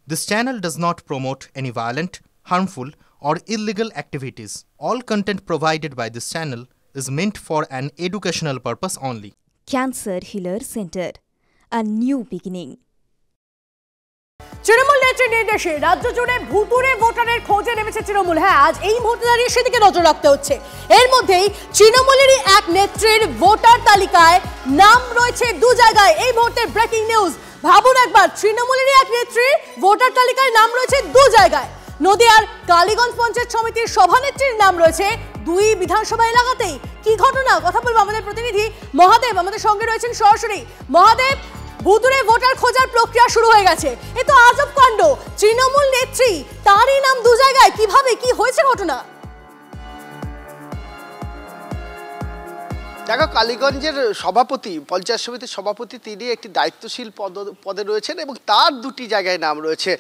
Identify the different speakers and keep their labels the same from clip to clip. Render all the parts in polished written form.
Speaker 1: This channel does not promote any violent, harmful, or illegal activities. All content provided by this channel is meant for an educational purpose only.
Speaker 2: Cancer Healer Center, a new beginning.
Speaker 3: Trinamool নেত্রীর নির্দেশে রাজ্য জুড়ে ভুতুড়ে ভোটারের খোঁজে নেমেছে তৃণমূল। হ্যাঁ, আজ এই মুহূর্তে দাঁড়িয়ে সেদিকে নজর রাখতে হচ্ছে। এর মধ্যেই তৃণমূলেরই এক নেত্রীর ভোটার তালিকায় নাম রয়েছে দু জায়গায়। এই মুহূর্তের ব্রেকিং নিউজ, ভাবুন একবার, তৃণমূলেরই এক নেত্রীর ভোটার তালিকায় নাম রয়েছে দু জায়গায়। নদিয়ার কালীগঞ্জ পঞ্চায়েত সমিতির সভানেত্রীর নাম রয়েছে দুই বিধানসভা এলাকাতেই। কি ঘটনা, কথা বলবো আমাদের প্রতিনিধি মহাদেব আমাদের সঙ্গে রয়েছেন সরাসরি। মহাদেব, ভুতুড়ে ভোটার খোঁজার প্রক্রিয়া শুরু হয়ে গেছে, এ তো আজব কাণ্ড। তৃণমূল নেত্রী, তারই নাম দু জায়গায়, কিভাবে কি হয়েছে ঘটনা?
Speaker 4: দেখো, কালীগঞ্জের সভাপতি, পঞ্চায়েত সমিতির সভাপতি, তিনি একটি দায়িত্বশীল পদে রয়েছেন এবং তার দুটি জায়গায় নাম রয়েছে।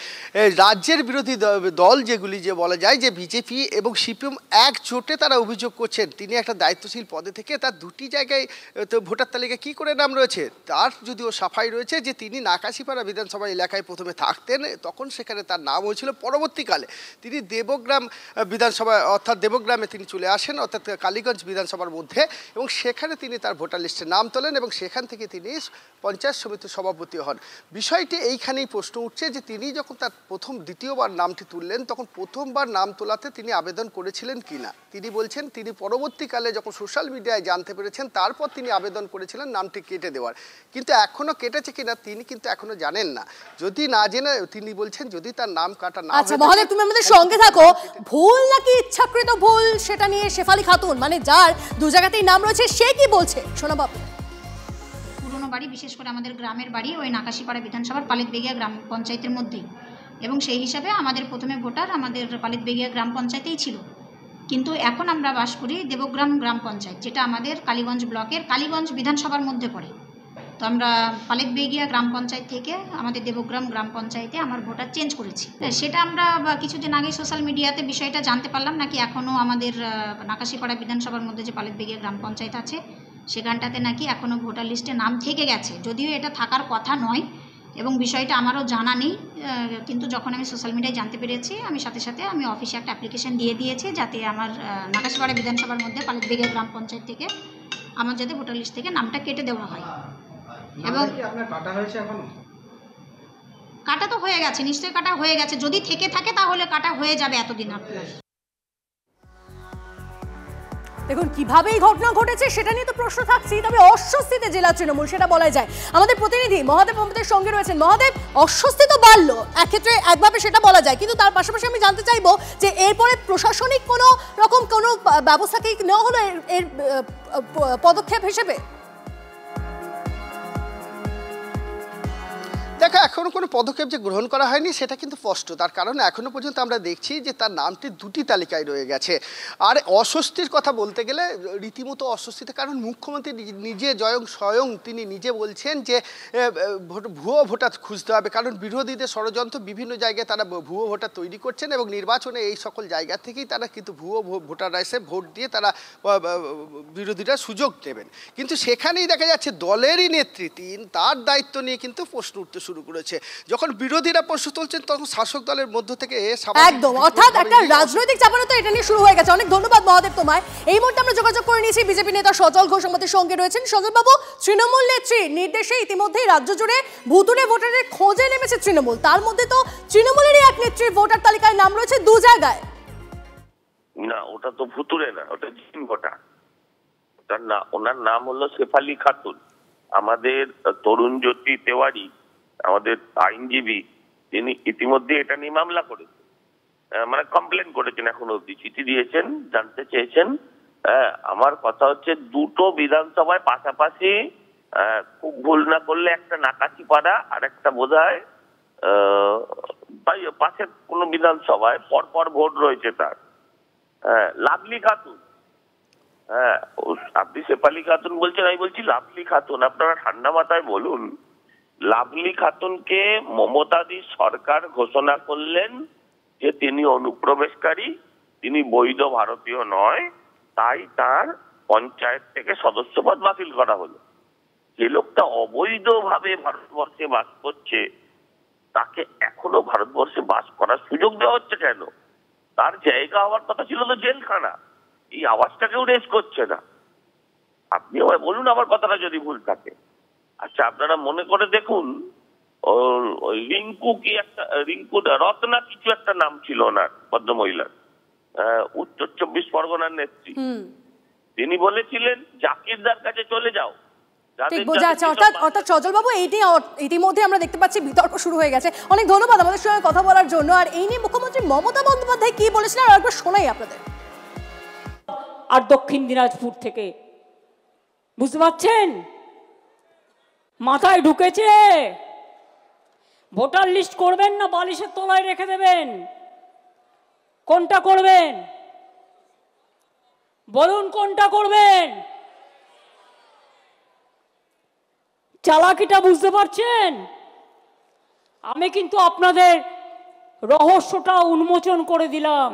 Speaker 4: রাজ্যের বিরোধী দল যেগুলি যে বলা যায় যে বিজেপি এবং সিপিএম একজোটে তারা অভিযোগ করছেন তিনি একটা দায়িত্বশীল পদে থেকে তার দুটি জায়গায় ভোটার তালিকায় কী করে নাম রয়েছে। তার যদিও সাফাই রয়েছে যে তিনি নাকাশিপাড়া বিধানসভা এলাকায় প্রথমে থাকতেন, তখন সেখানে তার নাম হয়েছিল। পরবর্তীকালে তিনি দেবগ্রাম বিধানসভা অর্থাৎ দেবগ্রামে তিনি চলে আসেন, অর্থাৎ কালীগঞ্জ বিধানসভার মধ্যে, এবং সেখানে তিনি তার ভোটার লিস্টে নাম তোলেন এবং সেখান থেকে তিনি পঞ্চায়েত সমিতির সভাপতি হন। বিষয়টি এইখানেই প্রশ্ন উঠছে যে তিনি যখন তার দ্বিতীয়বার নামটি তুললেন, তখন প্রথমবার নাম তোলাতে তিনি আবেদন করেছিলেন কিনা। তিনি বলছেন তিনি পরবর্তীকালে যখন সোশ্যাল মিডিয়ায় জানতে পেরেছেন তারপর তিনি আবেদন করেছিলেন নামটি কেটে দেওয়ার, কিন্তু এখনো কেটেছে কিনা তিনি কিন্তু এখনো জানেন না। যদি না জেনে তিনি বলছেন যদি তার নাম কাটা না।
Speaker 3: আচ্ছা মহাদেব, তুমি আমাদের সঙ্গে থাকো। ভুল নাকি ইচ্ছাকৃত ভুল সেটা নিয়ে শেফালি খাতুন, মানে যার দু জায়গাতেই নাম রয়েছে, সে কি বলছে শোনা বাবু।
Speaker 5: পুরনো বাড়ি, বিশেষ করে আমাদের গ্রামের বাড়ি ওই নাকাশিপাড়া বিধানসভার পালিতবেগিয়া গ্রাম পঞ্চায়েতের মধ্যেই, এবং সেই হিসাবে আমাদের প্রথমে ভোটার আমাদের পালিতবেগিয়া গ্রাম পঞ্চায়েতেই ছিল। কিন্তু এখন আমরা বাস করি দেবগ্রাম গ্রাম পঞ্চায়েত, যেটা আমাদের কালীগঞ্জ ব্লকের কালীগঞ্জ বিধানসভার মধ্যে পড়ে। তো আমরা পালিতবেগিয়া গ্রাম পঞ্চায়েত থেকে আমাদের দেবগ্রাম গ্রাম পঞ্চায়েতে আমার ভোটার চেঞ্জ করেছি। সেটা আমরা কিছুদিন আগে সোশ্যাল মিডিয়াতে বিষয়টা জানতে পারলাম, নাকি এখনও আমাদের নাকাশিপাড়া বিধানসভার মধ্যে যে পালিতবেগিয়া গ্রাম পঞ্চায়েত আছে সেখানটাতে নাকি এখনও ভোটার লিস্টে নাম থেকে গেছে, যদিও এটা থাকার কথা নয় এবং বিষয়টা আমারও জানা নেই। কিন্তু যখন আমি সোশ্যাল মিডিয়ায় জানতে পেরেছি, আমি সাথে সাথে আমি অফিসে একটা অ্যাপ্লিকেশন দিয়ে দিয়েছি যাতে আমার নাকাশিপাড়া বিধানসভার মধ্যে পালিতবেগিয়া গ্রাম পঞ্চায়েত থেকে আমার যাতে ভোটার লিস্ট থেকে নামটা কেটে দেওয়া হয়। এবং কাটা তো হয়ে গেছে, নিশ্চয়ই কাটা হয়ে গেছে, যদি থেকে থাকে তাহলে কাটা হয়ে যাবে এতদিন আপনার।
Speaker 3: দেখুন কিভাবে এই ঘটনা ঘটেছে সেটা নিয়ে তো প্রশ্ন থাকছেই, তবে অস্বস্তিতে জেলা তৃণমূল সেটা বলা যায়। আমাদের প্রতিনিধি মহাদেব আমাদের সঙ্গে রয়েছেন। মহাদেব, অস্বস্তি তো বাড়লো একক্ষেত্রে, একভাবে সেটা বলা যায়, কিন্তু তার পাশাপাশি আমি জানতে চাইবো যে এরপরে প্রশাসনিক কোনো রকম কোনো ব্যবস্থা কি নেওয়া হলো এর পদক্ষেপ হিসেবে?
Speaker 4: দেখো, এখনো কোনো পদক্ষেপ যে গ্রহণ করা হয়নি সেটা কিন্তু স্পষ্ট। তার কারণ এখনো পর্যন্ত আমরা দেখছি যে তার নামটি দুটি তালিকায় রয়ে গেছে। আর অস্বস্তির কথা বলতে গেলে রীতিমতো অস্বস্তিতে, কারণ মুখ্যমন্ত্রী নিজে স্বয়ং তিনি নিজে বলছেন যে ভুয়ো ভোটার খুঁজতে হবে, কারণ বিরোধীদের ষড়যন্ত্র, বিভিন্ন জায়গায় তারা ভুয়ো ভোটার তৈরি করছেন এবং নির্বাচনে এই সকল জায়গা থেকেই তারা কিন্তু ভুয়ো ভোটাররা এসে ভোট দিয়ে তারা বিরোধীরা সুযোগ দেবেন। কিন্তু সেখানেই দেখা যাচ্ছে দলেরই নেত্রী তার দায়িত্ব নিয়ে কিন্তু প্রশ্ন উঠতে শুরু করেছে। যখন বিরোধীরা প্রশ্ন তুলছেন তখন শাসক দলের মধ্য থেকে
Speaker 3: একদম, অর্থাৎ একটা রাজনৈতিক চাপানো তো এটা নিয়ে শুরু হয়ে গেছে। অনেক ধন্যবাদ মহাদেব তোমায়। এই মুহূর্তে আমরা যোগাযোগ করে নিয়েছি বিজেপি নেতা সজল ঘোষ আমাদের সঙ্গে রয়েছেন। সজল বাবু, তৃণমূল নেত্রীর নির্দেশে ইতিমধ্যেই রাজ্য জুড়ে ভুতুড়ে ভোটারের খোঁজে নেমেছে তৃণমূল, তার মধ্যে তো তৃণমূলেরই এক নেত্রীর ভোটার তালিকায় নাম রয়েছে দু জায়গায়।
Speaker 6: না, ওটা তো ভুতুড়ে না, ওটা জিন ভোটার। ওটার না, ওনার নাম হলো শেফালি খাতুন। আমাদের তরুণ জ্যোতি তেওয়ারি, আমাদের আইনজীবী, তিনি ইতিমধ্যে এটা নিয়ে মামলা করেছেন, মানে কমপ্লেন করেছেন, এখন অব্দি চিঠি দিয়েছেন, জানতে চেয়েছেন। আমার কথা হচ্ছে দুটো বিধানসভায় পাশাপাশি, খুব ভুল না করলে একটা নাকাশিপাড়া আর একটা বোধহয় পাশের কোন বিধানসভায় পরপর ভোট রয়েছে তার। লাভলি খাতুন, আপনি শেফালি খাতুন বলছেন, আমি বলছি লাভলি খাতুন। আপনারা ঠান্ডা মাথায় বলুন, লাভলি খাতুনকে মমতাদি সরকার ঘোষণা করলেন যে তিনি অনুপ্রবেশকারী, তিনি বৈধ ভারতীয় নয়, তাই তার পঞ্চায়েত থেকে সদস্যপদ বাতিল করা হলো। যে লোকটা অবৈধভাবে ভারতবর্ষে বাস করছে তাকে এখনো ভারতবর্ষ করার সুযোগ দেওয়া হচ্ছে কেন? তার জায়গা হওয়ার কথা ছিল তো জেলখানা, এই আওয়াজটাকেও রেজ করছে না। আপনি আমায় বলুন আমার কথাটা যদি ভুল থাকে। আচ্ছা, আপনারা মনে করে দেখুন, ওই রিঙ্কু কি একটা, রিঙ্কু রত্না কিছু একটা নাম ছিল ওনার, ভদ্রমহিলার, উত্তর 24 পরগনার নেত্রী। তিনি বলেছিলেন জাকিরদার কাছে চলে যাও।
Speaker 3: ঠিক বোঝা যাচ্ছে। অর্থাৎ সজল বাবু, এইটি ইতিমধ্যে আমরা দেখতে পাচ্ছি বিতর্ক শুরু হয়ে গেছে। অনেক ধন্যবাদ আমাদের সঙ্গে কথা বলার জন্য। আর এই নিয়ে মুখ্যমন্ত্রী মমতা বন্দ্যোপাধ্যায় কি বলেছিলেন আর একবার শোনাই আপনাদের।
Speaker 7: আর দক্ষিণ দিনাজপুর থেকে, বুঝতে পারছেন, মাথায় ঢুকেছে। ভোটার লিস্ট করবেন না বালিশের তলায় রেখে দেবেন? কোনটা করবেন বলুন, কোনটা করবেন? চালাকিটা বুঝতে পারছেন? আমি কিন্তু আপনাদের রহস্যটা উন্মোচন করে দিলাম।